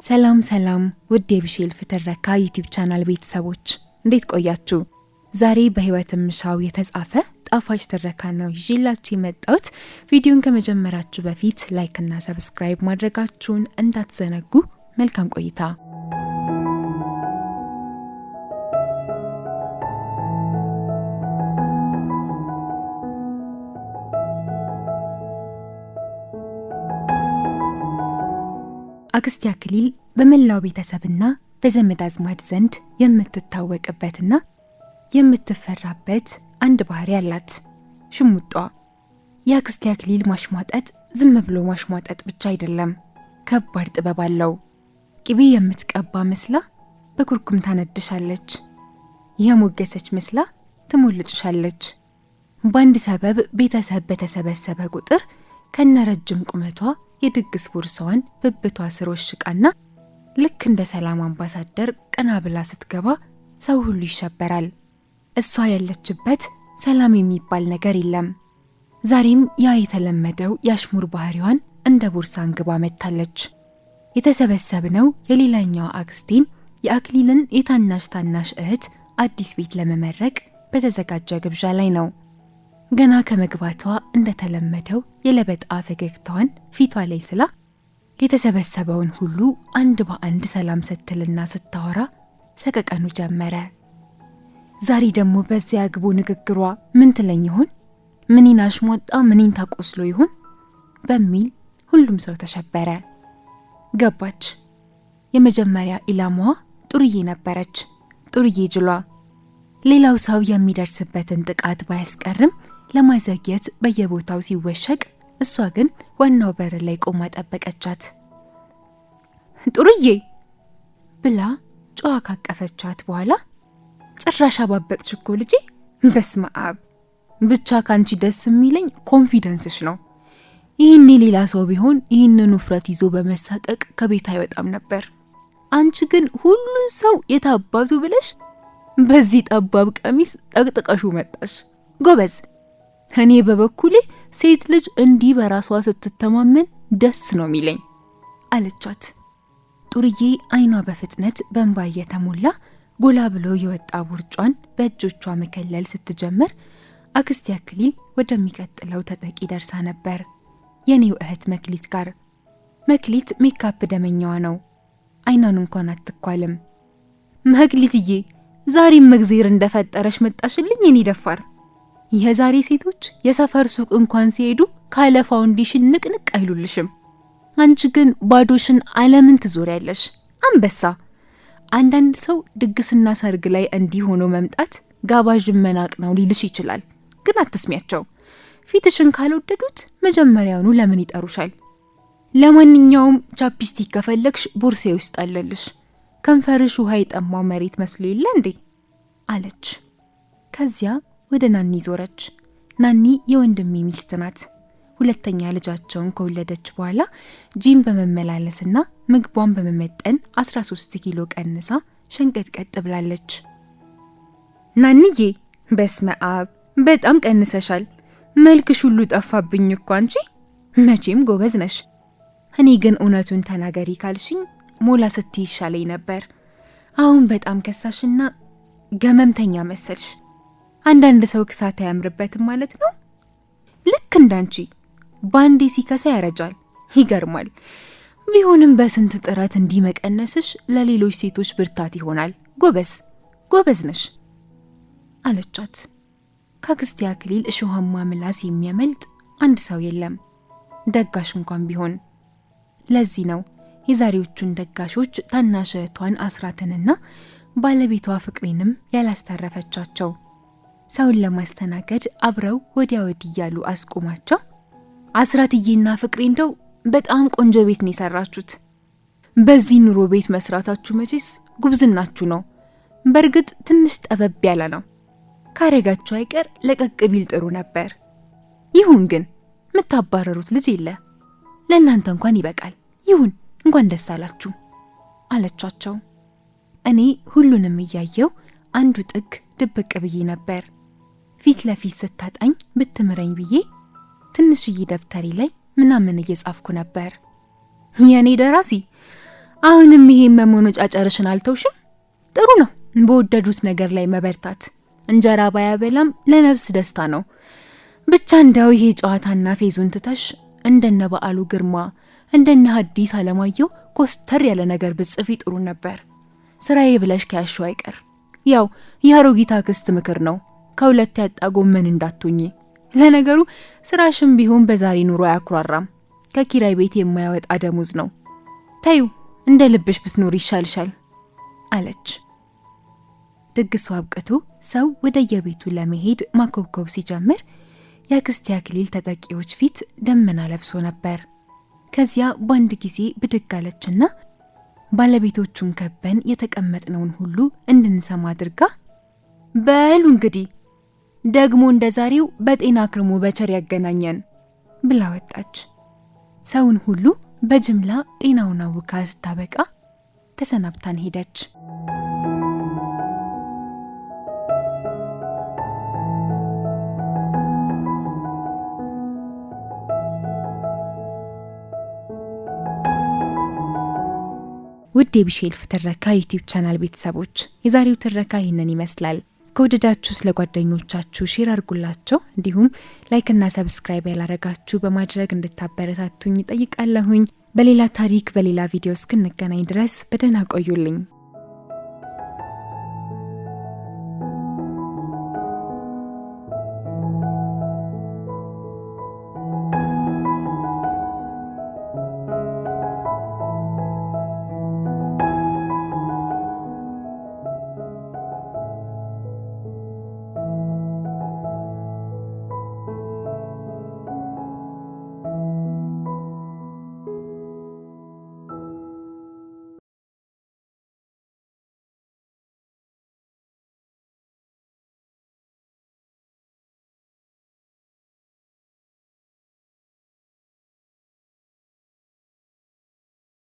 ሰላም ሰላም ውድ የቢሼል ፍትረካ ዩቲዩብ ቻናል ቤተሰቦች እንዴት ቆያችሁ? ዛሬ በህይወት ምሻው የተጻፈ ጣፋጭ ትረካ ነው ይዤላችሁ የመጣሁት። ቪዲዮን ከመጀመራችሁ በፊት ላይክ እና ሰብስክራይብ ማድረጋችሁን እንዳትዘነጉ። መልካም ቆይታ። አክስቴ አክሊል በመላው ቤተሰብና በዘመድ አዝማድ ዘንድ የምትታወቅበትና የምትፈራበት አንድ ባህሪ አላት፣ ሽሙጧ። የአክስቴ አክሊል ማሽሟጠጥ ዝም ብሎ ማሽሟጠጥ ብቻ አይደለም፣ ከባድ ጥበብ አለው። ቅቤ የምትቀባ መስላ በኩርኩም ታነድሻለች፣ የሞገሰች መስላ ትሞልጭሻለች። በአንድ ሰበብ ቤተሰብ በተሰበሰበ ቁጥር ከነረጅም ቁመቷ የድግስ ቦርሳዋን ብብቷ ስር ወሽቃና ልክ እንደ ሰላም አምባሳደር ቀና ብላ ስትገባ ሰው ሁሉ ይሸበራል። እሷ ያለችበት ሰላም የሚባል ነገር የለም። ዛሬም ያ የተለመደው ያሽሙር ባህሪዋን እንደ ቦርሳ አንግባ መታለች። የተሰበሰብነው የሌላኛዋ አክስቴን የአክሊልን የታናሽ እህት አዲስ ቤት ለመመረቅ በተዘጋጀ ግብዣ ላይ ነው። ገና ከመግባቷ እንደተለመደው የለበጣ ፈገግታዋን ፊቷ ላይ ስላ የተሰበሰበውን ሁሉ አንድ በአንድ ሰላም ስትልና ስታወራ ሰቀቀኑ ጀመረ። ዛሬ ደግሞ በዚያ ግቡ ንግግሯ ምን ትለኝ ይሆን? ምኒን አሽሟጣ ምኒን ታቆስሎ ይሆን በሚል ሁሉም ሰው ተሸበረ። ገባች። የመጀመሪያ ኢላማዋ ጥሩዬ ነበረች። ጥሩዬ ጅሏ ሌላው ሰው የሚደርስበትን ጥቃት ባያስቀርም ለማዘግየት በየቦታው ሲወሸቅ፣ እሷ ግን ዋናው በር ላይ ቆማ ጠበቀቻት። ጥሩዬ ብላ ጮኻ ካቀፈቻት በኋላ ጭራሽ አባበጥሽ እኮ ልጄ። በስመ አብ ብቻ ካንቺ ደስ የሚለኝ ኮንፊደንስሽ ነው። ይህኔ ሌላ ሰው ቢሆን ይህንን ውፍረት ይዞ በመሳቀቅ ከቤት አይወጣም ነበር። አንቺ ግን ሁሉን ሰው የታባቱ ብለሽ በዚህ ጠባብ ቀሚስ ጠቅጥቀሹ መጣሽ። ጎበዝ። እኔ በበኩሌ ሴት ልጅ እንዲህ በራሷ ስትተማመን ደስ ነው የሚለኝ አለቻት። ጥሩዬ አይኗ በፍጥነት በእንባ እየተሞላ ጎላ ብሎ የወጣ ቦርጯን በእጆቿ መከለል ስትጀምር አክስቴ አክሊል ወደሚቀጥለው ተጠቂ ደርሳ ነበር፣ የኔው እህት መክሊት ጋር። መክሊት ሜካፕ ደመኛዋ ነው፣ አይኗን እንኳን አትኳልም። መክሊትዬ ዛሬም መግዜር እንደፈጠረሽ መጣሽልኝ የኔ ደፋር። የዛሬ ሴቶች የሰፈር ሱቅ እንኳን ሲሄዱ ካለ ፋውንዴሽን ንቅንቅ አይሉልሽም። አንቺ ግን ባዶሽን ዓለምን ትዞሪያለሽ አንበሳ። አንዳንድ ሰው ድግስና ሰርግ ላይ እንዲህ ሆኖ መምጣት ጋባዥ መናቅ ነው ሊልሽ ይችላል፣ ግን አትስሚያቸው። ፊትሽን ካልወደዱት መጀመሪያውኑ ለምን ይጠሩሻል? ለማንኛውም ቻፕስቲክ ከፈለግሽ ቦርሴ ውስጥ አለልሽ። ከንፈርሽ ውሃ የጠማው መሬት መስሎ የለ እንዴ አለች። ከዚያ ወደ ናኒ ዞረች። ናኒ የወንድሜ ሚስት ናት። ሁለተኛ ልጃቸውን ከወለደች በኋላ ጂም በመመላለስና ምግቧን በመመጠን 13 ኪሎ ቀንሳ ሸንቀጥቀጥ ብላለች። ናኒዬ በስመ አብ በጣም ቀንሰሻል። መልክሽ ሁሉ ጠፋብኝ እኮ አንቺ። መቼም ጎበዝ ነሽ። እኔ ግን እውነቱን ተናገሪ ካልሽኝ ሞላ ስትይ ይሻለኝ ነበር። አሁን በጣም ከሳሽና ገመምተኛ መሰልሽ። አንዳንድ ሰው ክሳት አያምርበትም ማለት ነው። ልክ እንዳንቺ ባንዴ ሲከሳ ያረጃል። ይገርማል። ቢሆንም በስንት ጥረት እንዲመቀነስሽ ለሌሎች ሴቶች ብርታት ይሆናል። ጎበዝ ነሽ አለቻት። ከአክስቴ አክሊል እሾሃማ ምላስ የሚያመልጥ አንድ ሰው የለም፣ ደጋሽ እንኳን ቢሆን። ለዚህ ነው የዛሬዎቹን ደጋሾች ታናሽ እህቷን አስራትንና ባለቤቷ ፍቅሬንም ያላስተረፈቻቸው። ሰውን ለማስተናገድ አብረው ወዲያ ወዲህ እያሉ አስቆማቸው። አስራትዬና ፍቅሬ እንደው በጣም ቆንጆ ቤት ነው የሰራችሁት። በዚህ ኑሮ ቤት መስራታችሁ መቼስ ጉብዝናችሁ ነው። በእርግጥ ትንሽ ጠበብ ያለ ነው። ካረጋችሁ አይቀር ለቀቅ ቢል ጥሩ ነበር። ይሁን ግን የምታባረሩት ልጅ የለ። ለእናንተ እንኳን ይበቃል። ይሁን እንኳን ደስ አላችሁ አለቻቸው። እኔ ሁሉንም እያየው አንዱ ጥግ ድብቅ ብዬ ነበር። ፊት ለፊት ስታጣኝ ብትምረኝ ብዬ ትንሽዬ ደብተሪ ላይ ምናምን እየጻፍኩ ነበር። የኔ ደራሲ አሁንም ይሄ መሞነጫጨርሽን አልተውሽም? ጥሩ ነው በወደዱት ነገር ላይ መበርታት። እንጀራ ባያበላም ለነፍስ ደስታ ነው። ብቻ እንደው ይሄ ጨዋታና ፌዙን ትተሽ እንደነ በዓሉ ግርማ እንደነ ሐዲስ ዓለማየሁ ኮስተር ያለ ነገር ብጽፊ ጥሩ ነበር። ስራዬ ብለሽ ከያሽው አይቀር። ያው የአሮጊት አክስት ምክር ነው፣ ከሁለት ያጣ ጎመን እንዳትሆኚ። ለነገሩ ስራሽም ቢሆን በዛሬ ኑሮ አያኩራራም፣ ከኪራይ ቤት የማያወጣ ደሞዝ ነው። ታዩ እንደ ልብሽ ብትኖር ይሻልሻል አለች። ድግሱ አብቅቶ ሰው ወደ የቤቱ ለመሄድ ማኮብኮብ ሲጀምር የአክስቴ አክሊል ተጠቂዎች ፊት ደመና ለብሶ ነበር። ከዚያ በአንድ ጊዜ ብድግ አለችና ባለቤቶቹን ከበን የተቀመጥነውን ሁሉ እንድንሰማ አድርጋ በሉ እንግዲህ ደግሞ እንደዛሬው በጤና ክርሞ በቸር ያገናኘን ብላ ወጣች። ሰውን ሁሉ በጅምላ ጤናውን አውካ ስታበቃ ተሰናብታን ሄደች። ውድ የቢሼልፍ ትረካ ዩቲዩብ ቻናል ቤተሰቦች የዛሬው ትረካ ይህንን ይመስላል። ከወደዳችሁ ለጓደኞቻችሁ ሼር አድርጉላቸው። እንዲሁም ላይክ እና ሰብስክራይብ ያላረጋችሁ በማድረግ እንድታበረታቱኝ ጠይቃለሁኝ። በሌላ ታሪክ በሌላ ቪዲዮ እስክንገናኝ ድረስ በደህና ቆዩልኝ።